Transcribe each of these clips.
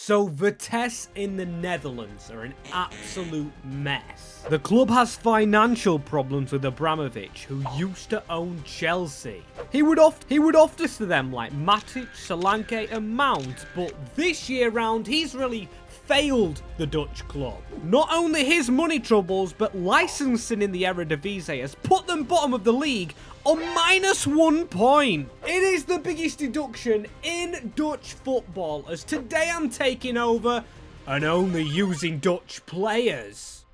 So Vitesse in the Netherlands are an absolute mess. The club has financial problems with Abramovich, who used to own Chelsea. He would offer to them like Matic, Solanke and Mount, but this year round he's really failed the Dutch club. Not only his money troubles, but licensing in the Eredivisie has put them bottom of the league on -1 point. It is the biggest deduction in Dutch football, as today I'm taking over and only using Dutch players.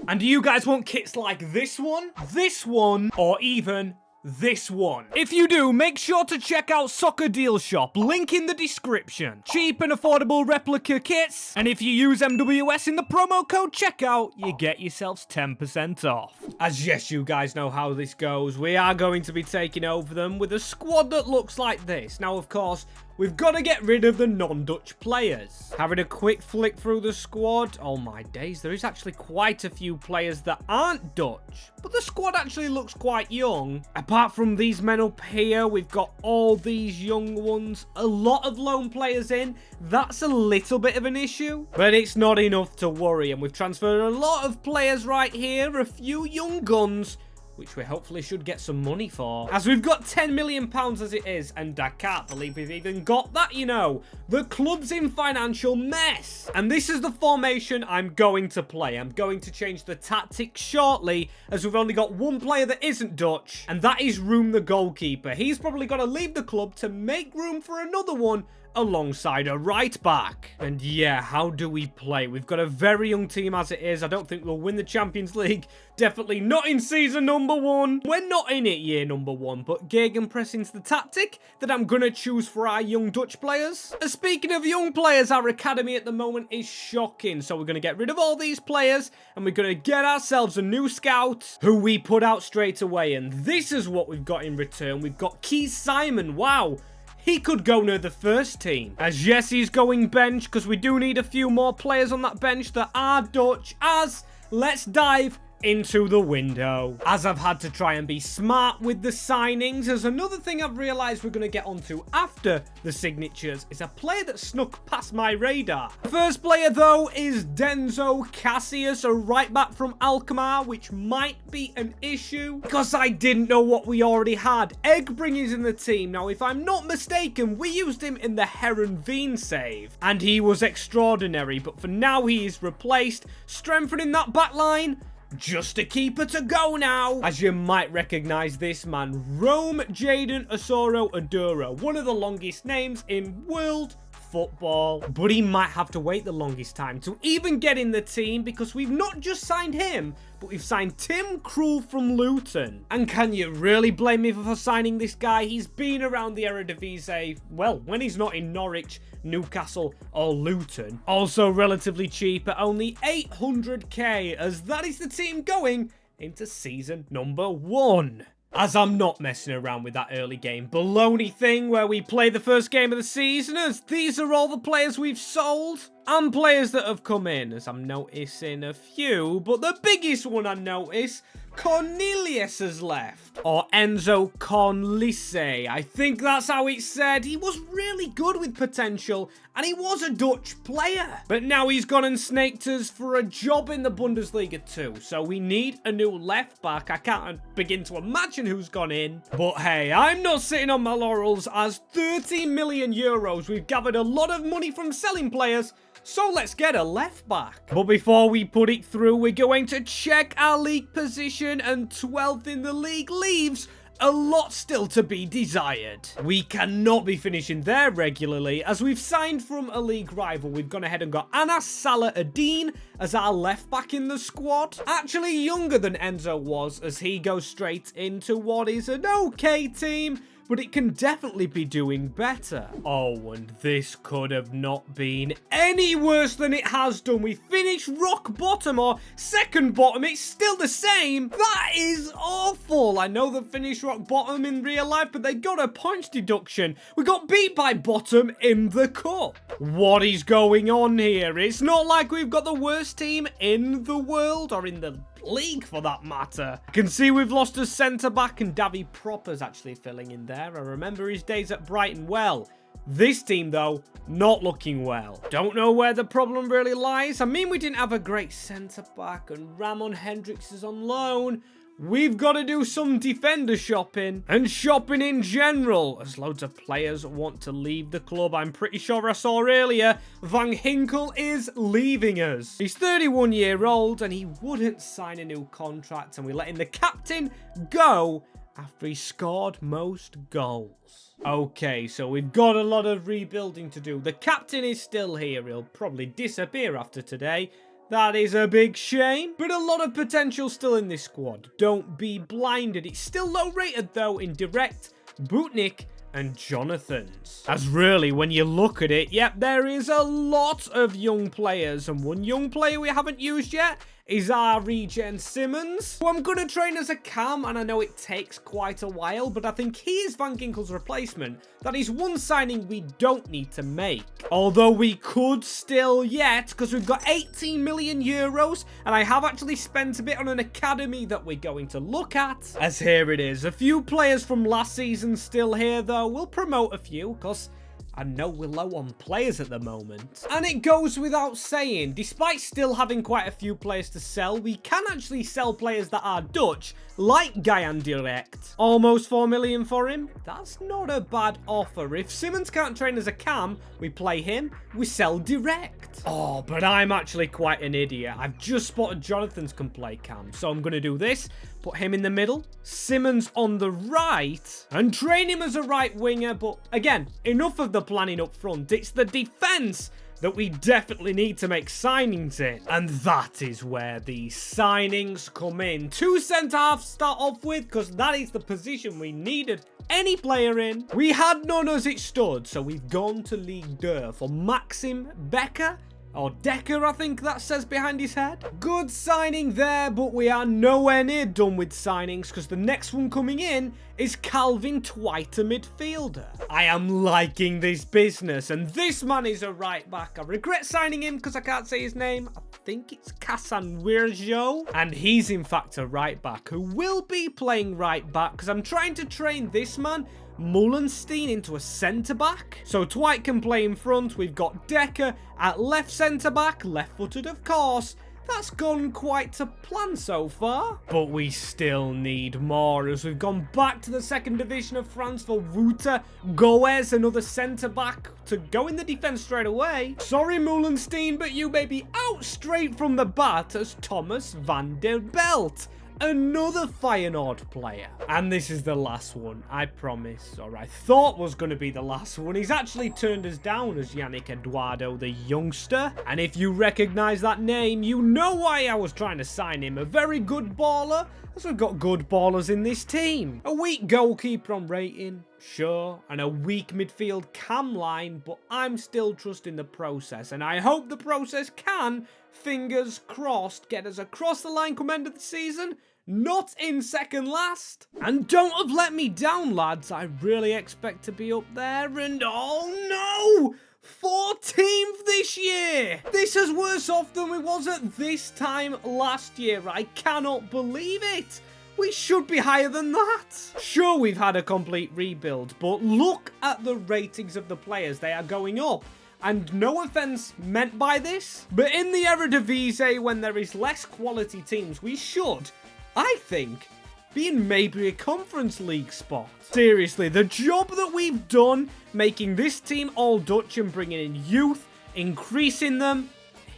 And do you guys want kits like this one, or even this one? If you do, make sure to check out Soccer Deal Shop, link in the description. Cheap and affordable replica kits, and if you use MWS in the promo code checkout, you get yourselves 10% off. As yes, you guys know how this goes. We are going to be taking over them with a squad that looks like this. Now, of course, we've got to get rid of the non-Dutch players. Having a quick flick through the squad. Oh my days, there is actually quite a few players that aren't Dutch. But the squad actually looks quite young. Apart from these men up here, we've got all these young ones. A lot of lone players in. That's a little bit of an issue. But it's not enough to worry. And we've transferred a lot of players right here. A few young guns, which we hopefully should get some money for, as we've got £10 million as it is, and I can't believe we've even got that, you know. The club's in financial mess, and this is the formation I'm going to play. I'm going to change the tactics shortly, as we've only got one player that isn't Dutch, and that is Room, the goalkeeper. He's probably got to leave the club to make room for another one alongside a right back. And yeah, how do we play? We've got a very young team as it is. I don't think we'll win the Champions League. Definitely not in season number 1. We're not in it year number 1, but gegenpressing's the tactic that I'm gonna choose for our young Dutch players. Speaking of young players, our academy at the moment is shocking. So we're gonna get rid of all these players and we're gonna get ourselves a new scout who we put out straight away. And this is what we've got in return. We've got Keith Simon. Wow. He could go near the first team. As yes, he's going bench, because we do need a few more players on that bench that are Dutch. As let's dive into the window. As I've had to try and be smart with the signings, there's another thing I've realized we're going to get onto after the signatures is a player that snuck past my radar. The first player though is Denzo Cassius, a right back from Alkmaar, which might be an issue because I didn't know what we already had. Eggbring is in the team. Now, if I'm not mistaken, we used him in the Herenveen save and he was extraordinary, but for now he is replaced, strengthening that back line. Just a keeper to go now. As you might recognize this man, Rome Jadon Osoro Adura, one of the longest names in world football, but he might have to wait the longest time to even get in the team because we've not just signed him, but we've signed Tim Krul from Luton. And can you really blame me for signing this guy? He's been around the Eredivisie, well, when he's not in Norwich, Newcastle or Luton. Also relatively cheap at only 800k, as that is the team going into season number 1. As I'm not messing around with that early game baloney thing where we play the first game of the season, as these are all the players we've sold and players that have come in, as I'm noticing a few, but the biggest one I notice, Cornelius has left, or Enzo Cornelice. I think that's how it's said. He was really good with potential, and he was a Dutch player. But now he's gone and snaked us for a job in the Bundesliga too, so we need a new left back. I can't begin to imagine who's gone in. But hey, I'm not sitting on my laurels, as 30 million euros. We've gathered a lot of money from selling players, so let's get a left back. But before we put it through, we're going to check our league position, and 12th in the league leaves a lot still to be desired. We cannot be finishing there regularly, as we've signed from a league rival. We've gone ahead and got Anas Salah Adine as our left back in the squad. Actually younger than Enzo was, as he goes straight into what is an okay team, but it can definitely be doing better. Oh, and this could have not been any worse than it has done. We finished rock bottom, or second bottom. It's still the same. That is awful. I know they finished rock bottom in real life, but they got a points deduction. We got beat by bottom in the cup. What is going on here? It's not like we've got the worst team in the world, or in the league for that matter. I can see we've lost a centre back, and Davy Proper's actually filling in there. I remember his days at Brighton well. This team, though, not looking well. Don't know where the problem really lies. I mean, we didn't have a great centre-back, and Ramon Hendricks is on loan. We've got to do some defender shopping and shopping in general, as loads of players want to leave the club. I'm pretty sure I saw earlier Van Ginkel is leaving us. He's 31 years old and he wouldn't sign a new contract, and we're letting the captain go after he scored most goals. Okay, so we've got a lot of rebuilding to do. The captain is still here. He'll probably disappear after today. That is a big shame, but a lot of potential still in this squad. Don't be blinded. It's still low rated though in Direct, Butnik, and Jonathan's. As really, when you look at it, yep, there is a lot of young players, and one young player we haven't used yet is our regen Simmons, who I'm going to train as a cam, and I know it takes quite a while, but I think he is Van Ginkel's replacement. That is one signing we don't need to make. Although we could still yet, because we've got 18 million euros, and I have actually spent a bit on an academy that we're going to look at. As here it is. A few players from last season still here, though. We'll promote a few, because I know we're low on players at the moment. And it goes without saying, despite still having quite a few players to sell, we can actually sell players that are Dutch, like Guyan Direct. Almost 4 million for him. That's not a bad offer. If Simmons can't train as a cam, we play him, we sell Direct. Oh, but I'm actually quite an idiot. I've just spotted Jonathan's can play cam, so I'm going to do this. Put him in the middle, Simmons on the right, and train him as a right winger. But again, enough of the planning up front. It's the defense that we definitely need to make signings in. And that is where the signings come in. 2 centre-halves start off with, because that is the position we needed any player in. We had none as it stood, so we've gone to Ligue 2 for Maxim Becker. Or Decker, I think that says behind his head. Good signing there, but we are nowhere near done with signings, because the next one coming in is Calvin Twite, a midfielder. I am liking this business, and this man is a right back. I regret signing him because I can't say his name. I think it's Casanwirjo, and he's in fact a right back who will be playing right back, because I'm trying to train this man Mullenstein into a centre-back. So Twite can play in front. We've got Decker at left centre-back, left-footed of course. That's gone quite to plan so far. But we still need more, as we've gone back to the 2nd division of France for Wouter Goes, another centre-back to go in the defence straight away. Sorry Mullenstein, but you may be out straight from the bat as Thomas van der Belt. Another Feyenoord player. And this is the last one, I promise. Or I thought was going to be the last one. He's actually turned us down as Yannick Eduardo, the youngster. And if you recognize that name, you know why I was trying to sign him. A very good baller, as we've got good ballers in this team. A weak goalkeeper on rating, sure, and a weak midfield cam line, but I'm still trusting the process, and I hope the process can, fingers crossed, get us across the line come end of the season, not in second last. And don't have let me down, lads. I really expect to be up there, and oh no! 14th this year! This is worse off than we was at this time last year. I cannot believe it! We should be higher than that. Sure, we've had a complete rebuild, but look at the ratings of the players. They are going up. And no offense meant by this, but in the Eredivisie, when there is less quality teams, we should, I think, be in maybe a Conference League spot. Seriously, the job that we've done, making this team all Dutch and bringing in youth, increasing them,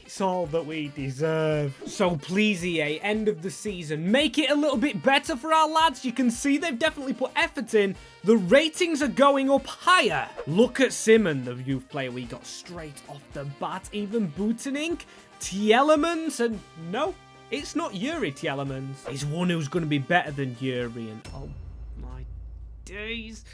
it's all that we deserve. So please, EA, end of the season, make it a little bit better for our lads. You can see they've definitely put effort in. The ratings are going up higher. Look at Simon, the youth player we got straight off the bat. Even Butenink, Tielemans, and no, it's not Yuri Tielemans. He's one who's going to be better than Yuri, and oh my days.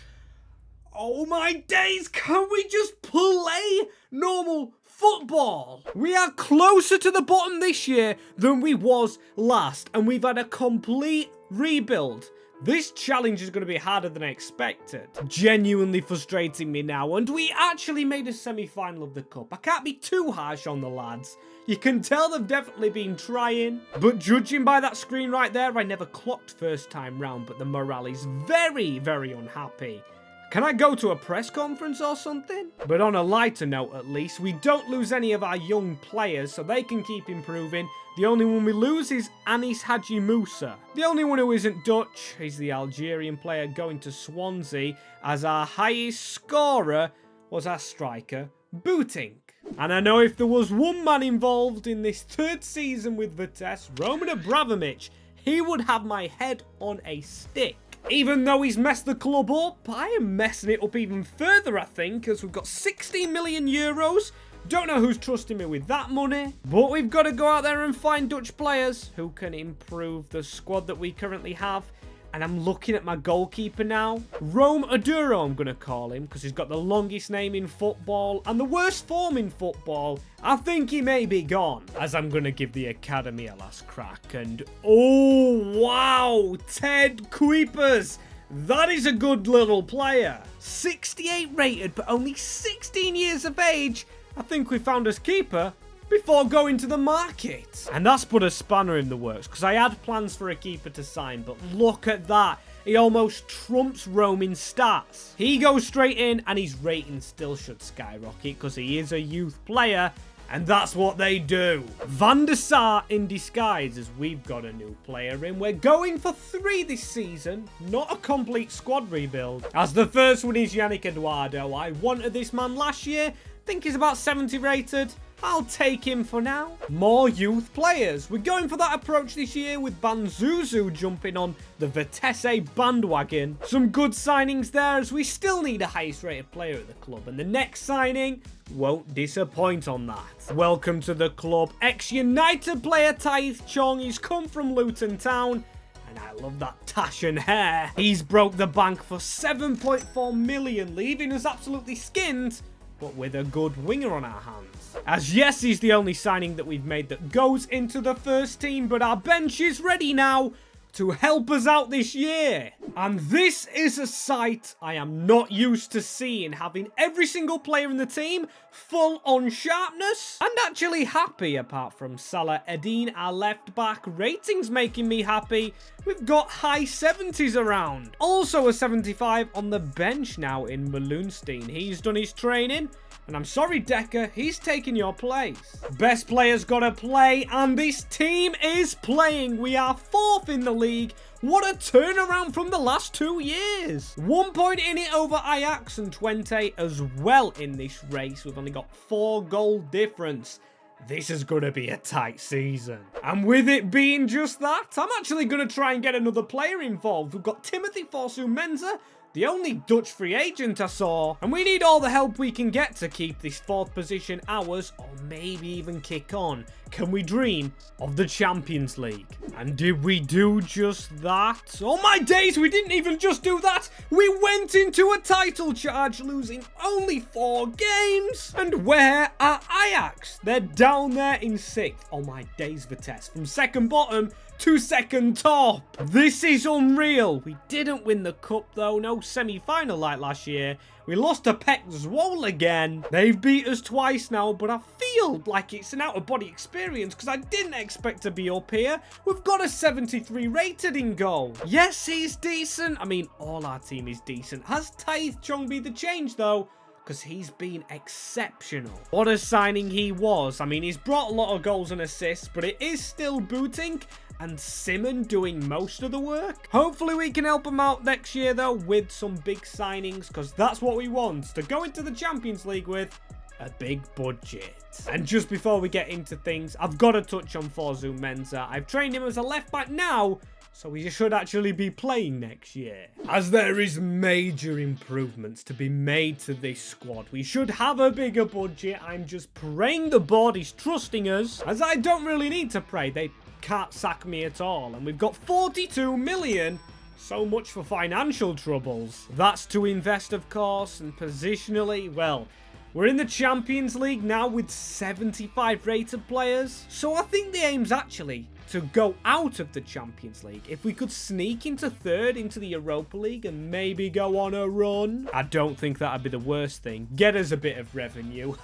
Oh my days, can we just play normal football? We are closer to the bottom this year than we was last, and we've had a complete rebuild. This challenge is going to be harder than I expected. Genuinely frustrating me now, and we actually made a semi-final of the cup. I can't be too harsh on the lads. You can tell they've definitely been trying, but judging by that screen right there, I never clocked first time round, but the morale is very, very unhappy. Can I go to a press conference or something? But on a lighter note, at least, we don't lose any of our young players, so they can keep improving. The only one we lose is Anis Haji Musa. The only one who isn't Dutch is the Algerian player going to Swansea, as our highest scorer was our striker, Boateng. And I know if there was one man involved in this third season with Vitesse, Roman Abramovich, he would have my head on a stick. Even though he's messed the club up, I am messing it up even further, I think, as we've got 16 million euros. Don't know who's trusting me with that money, but we've got to go out there and find Dutch players who can improve the squad that we currently have. And I'm looking at my goalkeeper now. Rome Aduro, I'm going to call him, because he's got the longest name in football and the worst form in football. I think he may be gone, as I'm going to give the academy a last crack. And, oh, wow, Ted Kuipers. That is a good little player. 68 rated, but only 16 years of age. I think we found us keeper before going to the market. And that's put a spanner in the works, because I had plans for a keeper to sign, but look at that. He almost trumps Rome in stats. He goes straight in, and his rating still should skyrocket, because he is a youth player, and that's what they do. Van der Sar in disguise, as we've got a new player in. We're going for 3 this season, not a complete squad rebuild. As the first one is Yannick Eduardo. I wanted this man last year. Think he's about 70 rated. I'll take him for now. More youth players. We're going for that approach this year with Banzuzu jumping on the Vitesse bandwagon. Some good signings there, as we still need a highest rated player at the club, and the next signing won't disappoint on that. Welcome to the club. Ex-United player Taith Chong. He's come from Luton Town. And I love that tash and hair. He's broke the bank for 7.4 million, leaving us absolutely skinned, but with a good winger on our hands. As yes, he's the only signing that we've made that goes into the first team, but our bench is ready now to help us out this year. And this is a sight I am not used to seeing, having every single player in the team full on sharpness and actually happy, apart from Salah Eddin, our left back. Ratings making me happy. We've got high 70s around. Also a 75 on the bench now in Malunstein. He's done his training. And I'm sorry, Decker, he's taking your place. Best player's got to play, and this team is playing. We are 4th in the league. What a turnaround from the last 2 years. 1 point in it over Ajax and Twente as well in this race. We've only got 4 goal difference. This is going to be a tight season. And with it being just that, I'm actually going to try and get another player involved. We've got Timothy Forsu-Mensah, the only Dutch free agent I saw. And we need all the help we can get to keep this 4th position ours, or maybe even kick on. Can we dream of the Champions League? And did we do just that? Oh my days, we didn't even just do that. We went into a title charge, losing only 4 games. And where are Ajax? They're down there in 6th. Oh my days, Vitesse. From 2nd bottom to 2nd top. This is unreal. We didn't win the cup though. No semi-final like last year. We lost to Pek Zwolle again. They've beat us twice now, but I feel like it's an out-of-body experience because I didn't expect to be up here. We've got a 73 rated in goal. Yes, he's decent. I mean, all our team is decent. Has Taith Chong be the change though? Because he's been exceptional. What a signing he was. I mean, he's brought a lot of goals and assists, but it is still Boateng and Simon doing most of the work. Hopefully we can help him out next year though with some big signings, because that's what we want, to go into the Champions League with a big budget. And just before we get into things, I've got to touch on Forsu-Mensah. I've trained him as a left back now, so he should actually be playing next year. As there is major improvements to be made to this squad. We should have a bigger budget. I'm just praying the board is trusting us, as I don't really need to pray. They can't sack me at all. And we've got 42 million. So much for financial troubles. That's to invest, of course, and positionally, well, we're in the Champions League now with 75 rated players. So I think the aim's actually to go out of the Champions League. If we could sneak into 3rd into the Europa League and maybe go on a run, I don't think that'd be the worst thing. Get us a bit of revenue.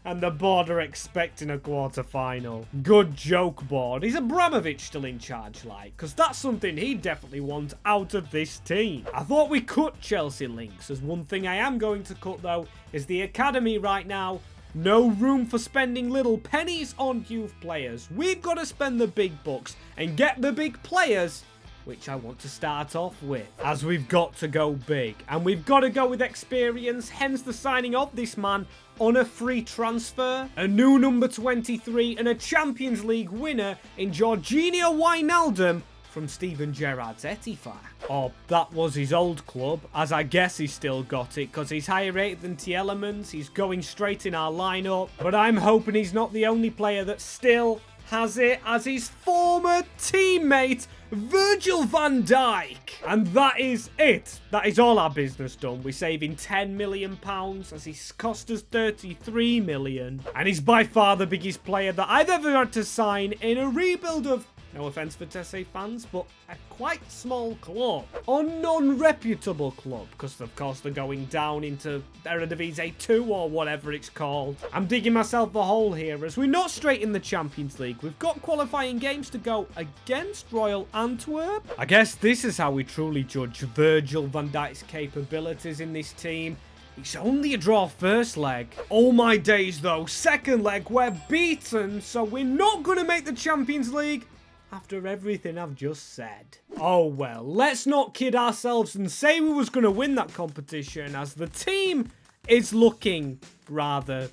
And the board are expecting a quarter-final. Good joke, board. Is Abramovich still in charge, like? Because that's something he'd definitely want out of this team. I thought we cut Chelsea links. As one thing I am going to cut, though, is the academy right now. No room for spending little pennies on youth players. We've got to spend the big bucks and get the big players, which I want to start off with, as we've got to go big. And we've got to go with experience, hence the signing of this man on a free transfer. A new number 23 and a Champions League winner in Jorginho Wijnaldum from Steven Gerrard's Ettifaq. Oh, that was his old club, as I guess he's still got it, because he's higher rated than Tielemans. He's going straight in our lineup, but I'm hoping he's not the only player that still has it, as his former teammate Virgil van Dijk. And that is it. That is all our business done. We're saving £10 million as he's cost us 33 million. And he's by far the biggest player that I've ever had to sign in a rebuild of, no offense for Vitesse fans, but a quite small club. Or non-reputable club, because of course they're going down into Eredivisie 2 or whatever it's called. I'm digging myself a hole here, as we're not straight in the Champions League. We've got qualifying games to go against Royal Antwerp. I guess this is how we truly judge Virgil van Dijk's capabilities in this team. It's only a draw first leg. Oh my days though, second leg we're beaten, so we're not going to make the Champions League. After everything I've just said. Oh well, let's not kid ourselves and say we was going to win that competition, as the team is looking rather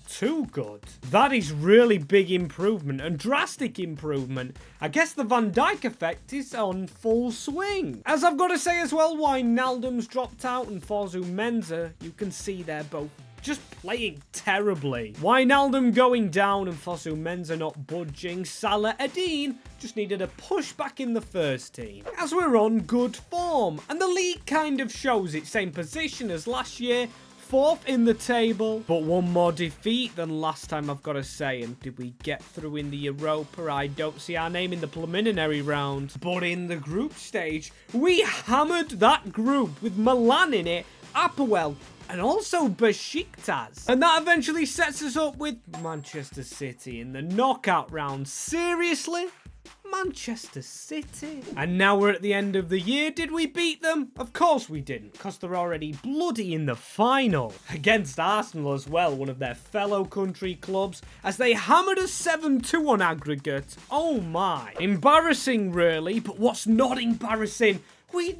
too good. That is really big improvement and drastic improvement. I guess the Van Dijk effect is on full swing. As I've got to say as well, Wijnaldum's dropped out and Fosu Mensah, you can see they're both just playing terribly. Wijnaldum going down and Fosu Mensah not budging. Salah Eddin just needed a push back in the first team, as we're on good form. And the league kind of shows its same position as last year. 4th in the table, but one more defeat than last time, I've got to say. And did we get through in the Europa? I don't see our name in the preliminary round. But in the group stage, we hammered that group with Milan in it, Apoel, and also Besiktas. And that eventually sets us up with Manchester City in the knockout round. Seriously? Manchester City. And now we're at the end of the year. Did we beat them? Of course we didn't, because they're already bloody in the final. Against Arsenal as well, one of their fellow country clubs, as they hammered us 7-2 on aggregate. Oh my. Embarrassing really, but what's not embarrassing? We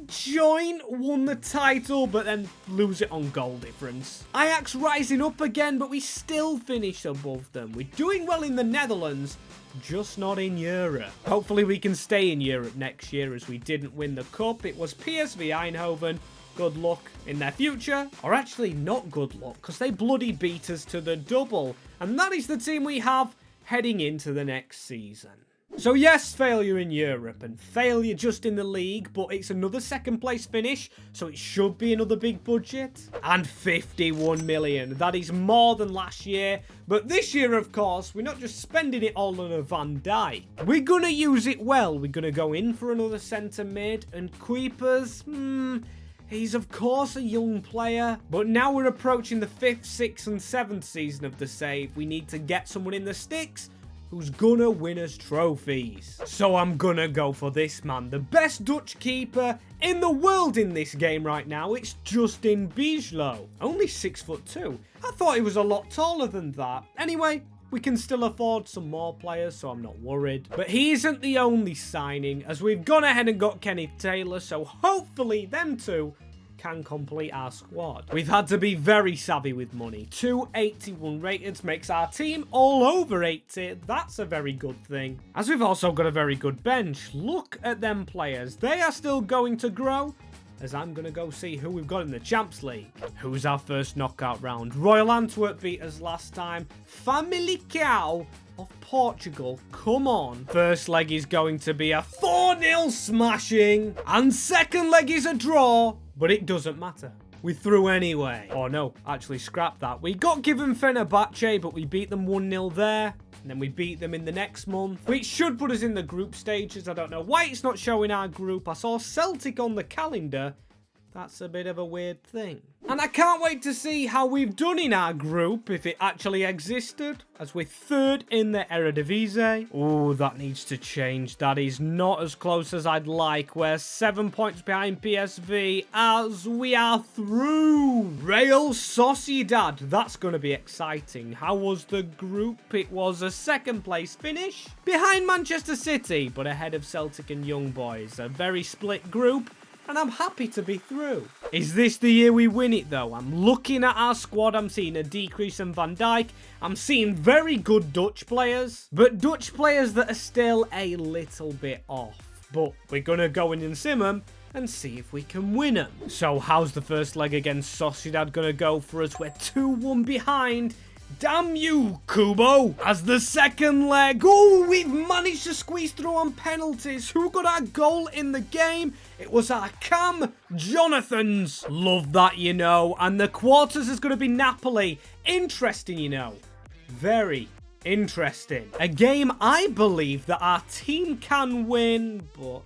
won the title, but then lose it on goal difference. Ajax rising up again, but we still finish above them. We're doing well in the Netherlands, just not in Europe. Hopefully we can stay in Europe next year, as we didn't win the cup. It was PSV Eindhoven. Good luck in their future. Or actually not good luck, because they bloody beat us to the double. And that is the team we have heading into the next season. So yes, failure in Europe and failure just in the league, but it's another second place finish, so it should be another big budget. And 51 million, that is more than last year. But this year, of course, we're not just spending it all on a Van Dijk. We're gonna use it well. We're gonna go in for another centre mid, and Kuipers, he's of course a young player, but now we're approaching the 5th, 6th and 7th season of the save. We need to get someone in the sticks who's gonna win us trophies. So I'm gonna go for this man, the best Dutch keeper in the world in this game right now. It's Justin Bijlo, only 6'2". I thought he was a lot taller than that. Anyway, we can still afford some more players, so I'm not worried. But he isn't the only signing, as we've gone ahead and got Kenneth Taylor, so hopefully them two can complete our squad. We've had to be very savvy with money. 281 rated makes our team all over 80. That's a very good thing. As we've also got a very good bench. Look at them players. They are still going to grow, as I'm going to go see who we've got in the Champs League. Who's our first knockout round? Royal Antwerp beat us last time. Famalicão of Portugal, come on. First leg is going to be a 4-0 smashing, and second leg is a draw, but it doesn't matter. We threw anyway. Oh no, actually scrap that. We got given Fenerbahce, but we beat them 1-0 there. And then we beat them in the next month, which should put us in the group stages. I don't know why it's not showing our group. I saw Celtic on the calendar, That's a bit of a weird thing. And I can't wait to see how we've done in our group, if it actually existed, as we're third in the Eredivisie. Oh, that needs to change. That is not as close as I'd like. We're 7 points behind PSV as we are through. Real Sociedad. That's going to be exciting. How was the group? It was a second place finish. Behind Manchester City, but ahead of Celtic and Young Boys. A very split group. And I'm happy to be through. Is this the year we win it, though? I'm looking at our squad. I'm seeing a decrease in Van Dijk. I'm seeing very good Dutch players. But Dutch players that are still a little bit off. But we're going to go in and sim them and see if we can win them. So how's the first leg against Sociedad going to go for us? We're 2-1 behind. Damn you, Kubo. As the second leg. Oh, we've managed to squeeze through on penalties. Who got our goal in the game? It was our Cam Jonathans. Love that, you know. And the quarters is going to be Napoli. Interesting, you know. Very interesting. A game I believe that our team can win, but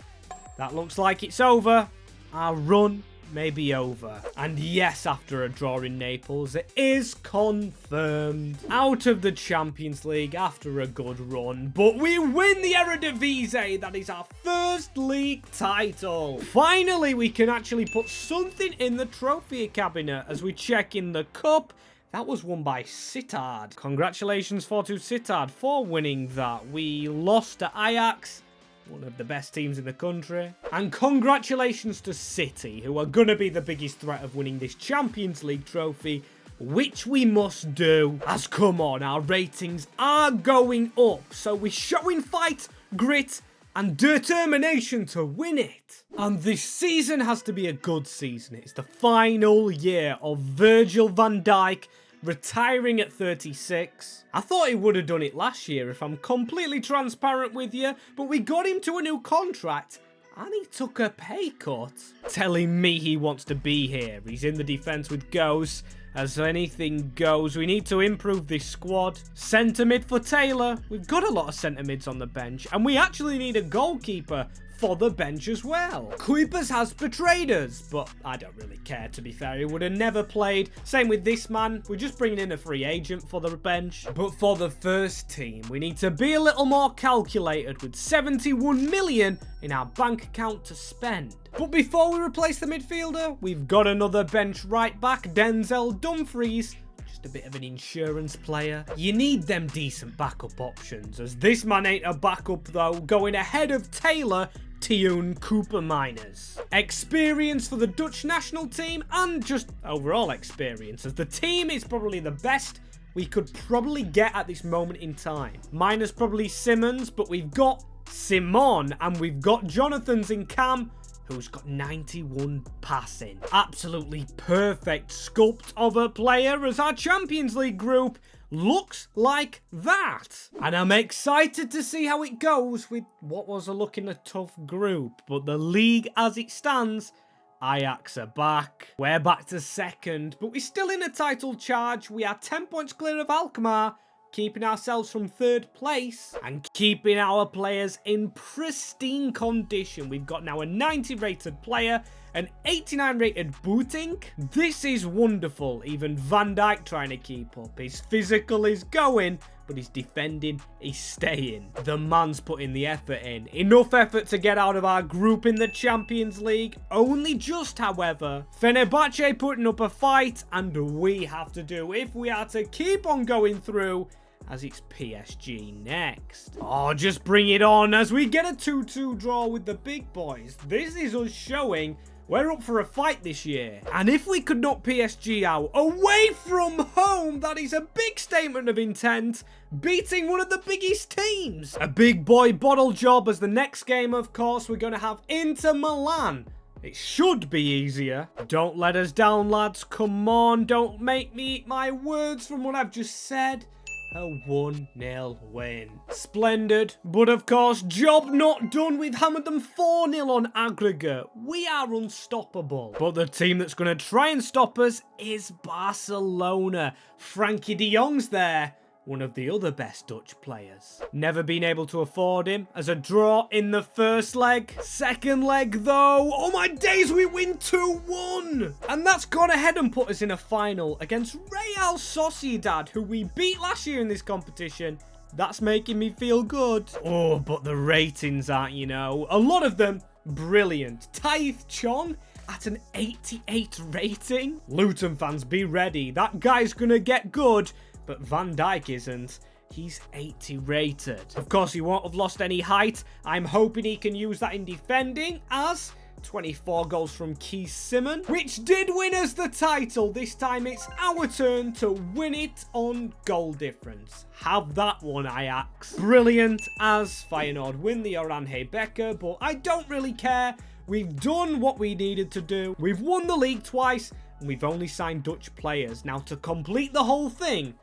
that looks like it's over. Our run may be over. And yes, after a draw in Naples, it is confirmed. Out of the Champions League after a good run, but we win the Eredivisie. That is our first league title. Finally, we can actually put something in the trophy cabinet as we check in the cup. That was won by Sittard. Congratulations to Sittard for winning that. We lost to Ajax, one of the best teams in the country. And congratulations to City, who are going to be the biggest threat of winning this Champions League trophy, which we must do. As come on, our ratings are going up. So we're showing fight, grit, and determination to win it. And this season has to be a good season. It's the final year of Virgil van Dijk retiring at 36. I thought he would have done it last year, if I'm completely transparent with you, but we got him to a new contract and he took a pay cut. Telling me he wants to be here. He's in the defence with Ghost. As anything goes, we need to improve this squad. Centre mid for Taylor. We've got a lot of centre mids on the bench, and we actually need a goalkeeper for the bench as well. Kuipers has betrayed us, but I don't really care, to be fair. He would have never played. Same with this man. We're just bringing in a free agent for the bench. But for the first team, we need to be a little more calculated with 71 million in our bank account to spend. But before we replace the midfielder, we've got another bench right back, Denzel Dumfries. Just a bit of an insurance player. You need them decent backup options, as this man ain't a backup though, going ahead of Taylor, Tioun Cooper Miners. Experience for the Dutch national team, and just overall experience, as the team is probably the best we could probably get at this moment in time. Minus probably Simmons, but we've got Simon, and we've got Jonathans in Cam, who's got 91 passing. Absolutely perfect sculpt of a player, as our Champions League group looks like that. And I'm excited to see how it goes with what was looking a tough group. But the league as it stands, Ajax are back. We're back to second, but we're still in a title charge. We are 10 points clear of Alkmaar, keeping ourselves from third place and keeping our players in pristine condition. We've got now a 90 rated player, an 89 rated Booting. This is wonderful. Even Van Dijk trying to keep up. His physical is going, but his defending is staying. The man's putting the effort in. Enough effort to get out of our group in the Champions League. Only just, however. Fenerbahce putting up a fight, and we have to do if we are to keep on going through, as it's PSG next. Oh, just bring it on as we get a 2-2 draw with the big boys. This is us showing we're up for a fight this year. And if we could knock PSG out away from home, that is a big statement of intent, beating one of the biggest teams. A big boy bottle job, as the next game, of course, we're going to have Inter Milan. It should be easier. Don't let us down, lads. Come on, don't make me eat my words from what I've just said. A 1-0 win. Splendid. But of course, job not done. We've hammered them 4-0 on aggregate. We are unstoppable. But the team that's going to try and stop us is Barcelona. Frankie de Jong's there. one of the other best Dutch players. Never been able to afford him as a draw in the first leg. Second leg though, oh my days, we win 2-1. And that's gone ahead and put us in a final against Real Sociedad, who we beat last year in this competition. That's making me feel good. Oh, but the ratings aren't, you know. A lot of them brilliant. Taith Chong at an 88 rating. Luton fans, be ready. That guy's gonna get good. But Van Dijk isn't. He's 80 rated. Of course, he won't have lost any height. I'm hoping he can use that in defending, as 24 goals from Keith Simon, which did win us the title. This time it's our turn to win it on goal difference. Have that one, Ajax. Brilliant as Feyenoord win the Oranje Beker, but I don't really care. We've done what we needed to do. We've won the league twice, and we've only signed Dutch players. Now to complete the whole thing,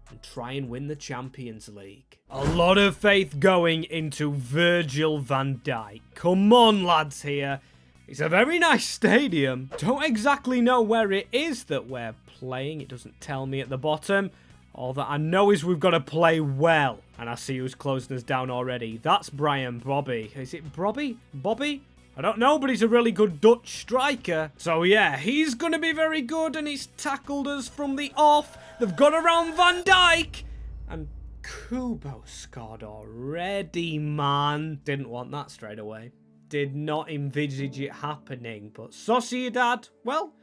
and try and win the Champions League. A lot of faith going into Virgil van Dijk. Come on, lads here. It's a very nice stadium. Don't exactly know where it is that we're playing. It doesn't tell me at the bottom. All that I know is we've got to play well. And I see who's closing us down already. That's Brian Bobby. Is it Bobby? I don't know, but he's a really good Dutch striker. So yeah, he's going to be very good, and he's tackled us from the off. They've got around Van Dijk. And Kubo scored already, man. Didn't want that straight away. Did not envisage it happening. But Sociedad, well,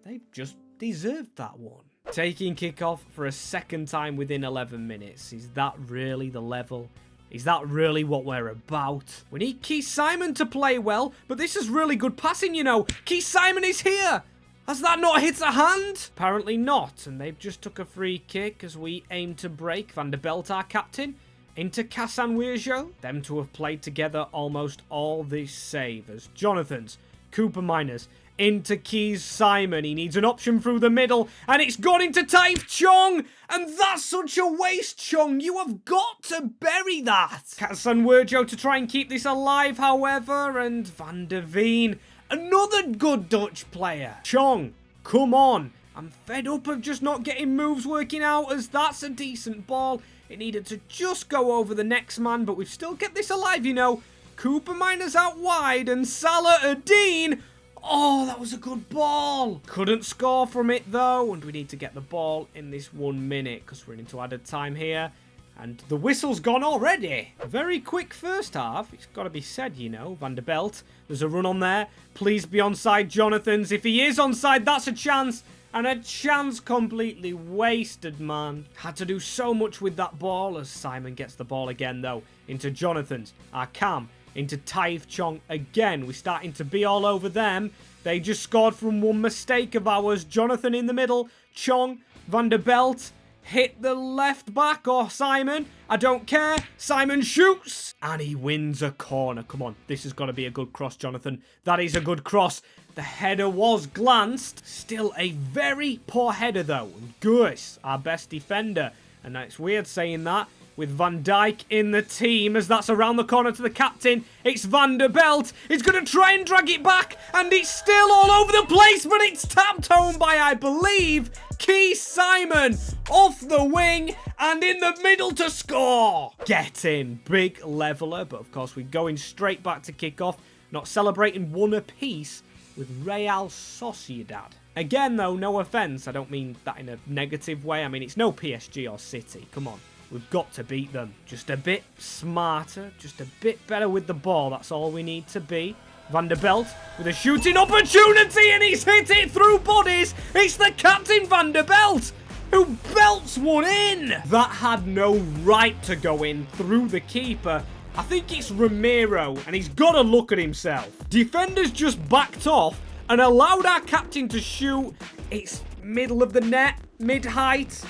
they've just deserved that one. Taking kickoff for a second time within 11 minutes. Is that really the level? Is that really what we're about? We need Keith Simon to play well, but this is really good passing, you know. Keith Simon is here. Has that not hit a hand? Apparently not, and they've just took a free kick as we aim to break. Van der Belt, our captain, into Casanwejo. Them two have played together almost all this save as Jonathan's, Cooper Miners, into Keith Simon. He needs an option through the middle, and it's gone into Taith Chong, and that's such a waste, Chong. You have got to bury that. Casanwejo to try and keep this alive, however, and Van der Veen, another good Dutch player. Chong, come on. I'm fed up of just not getting moves working out, as that's a decent ball. It needed to just go over the next man, but we've still kept this alive, you know. Cooper Miners out wide, and Salah Adine. Oh, that was a good ball. Couldn't score from it, though. And we need to get the ball in this 1 minute because we're into added time here. And the whistle's gone already. A very quick first half. It's got to be said, you know. Van der Belt. There's a run on there. Please be onside, Jonathan's. If he is onside, that's a chance. And a chance completely wasted, man. Had to do so much with that ball as Simon gets the ball again, though. Into Jonathan's. Our cam. Into Taith Chong again. We're starting to be all over them. They just scored from one mistake of ours. Jonathan in the middle. Chong. Van der Belt. Hit the left back or Simon. I don't care. Simon shoots. And he wins a corner. Come on. This has got to be a good cross, Jonathan. That is a good cross. The header was glanced. Still a very poor header, though. Guus, our best defender. And it's weird saying that with Van Dijk in the team, as that's around the corner to the captain. It's Van der Belt. He's going to try and drag it back, and it's still all over the place, but it's tapped home by, I believe, Keith Simon off the wing and in the middle to score. Get in. Big leveler, but of course we're going straight back to kick-off, not celebrating one apiece with Real Sociedad. Again, though, no offence. I don't mean that in a negative way. I mean, it's no PSG or City. Come on. We've got to beat them. Just a bit smarter, just a bit better with the ball. That's all we need to be. Van der Belt with a shooting opportunity, and he's hit it through bodies. It's the captain, Van der Belt, who belts one in. That had no right to go in through the keeper. I think it's Ramiro, and he's got to look at himself. Defenders just backed off and allowed our captain to shoot. It's middle of the net, mid-height.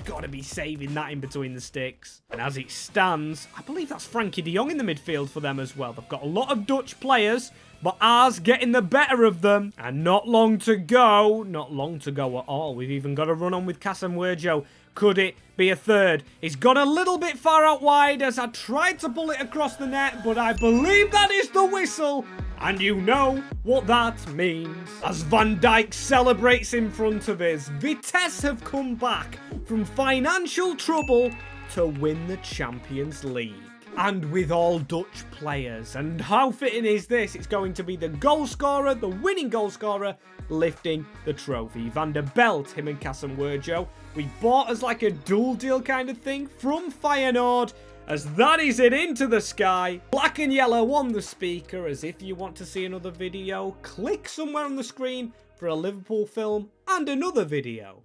Got to be saving that in between the sticks. And as it stands, I believe that's Frankie de Jong in the midfield for them as well. They've got a lot of Dutch players, but ours getting the better of them. And not long to go. Not long to go at all. We've even got a run on with Casanwejo. Could it be a third? He's gone a little bit far out wide as I tried to pull it across the net, but I believe that is the whistle. And you know what that means. As Van Dijk celebrates in front of us, Vitesse have come back from financial trouble to win the Champions League. And with all Dutch players. And how fitting is this? It's going to be the goal scorer, the winning goal scorer, lifting the trophy. Van der Belt, him and Casemiro, we bought as like a dual deal kind of thing from Feyenoord, as that is it into the sky. Black and yellow on the speaker, as if you want to see another video, click somewhere on the screen for a Liverpool film and another video.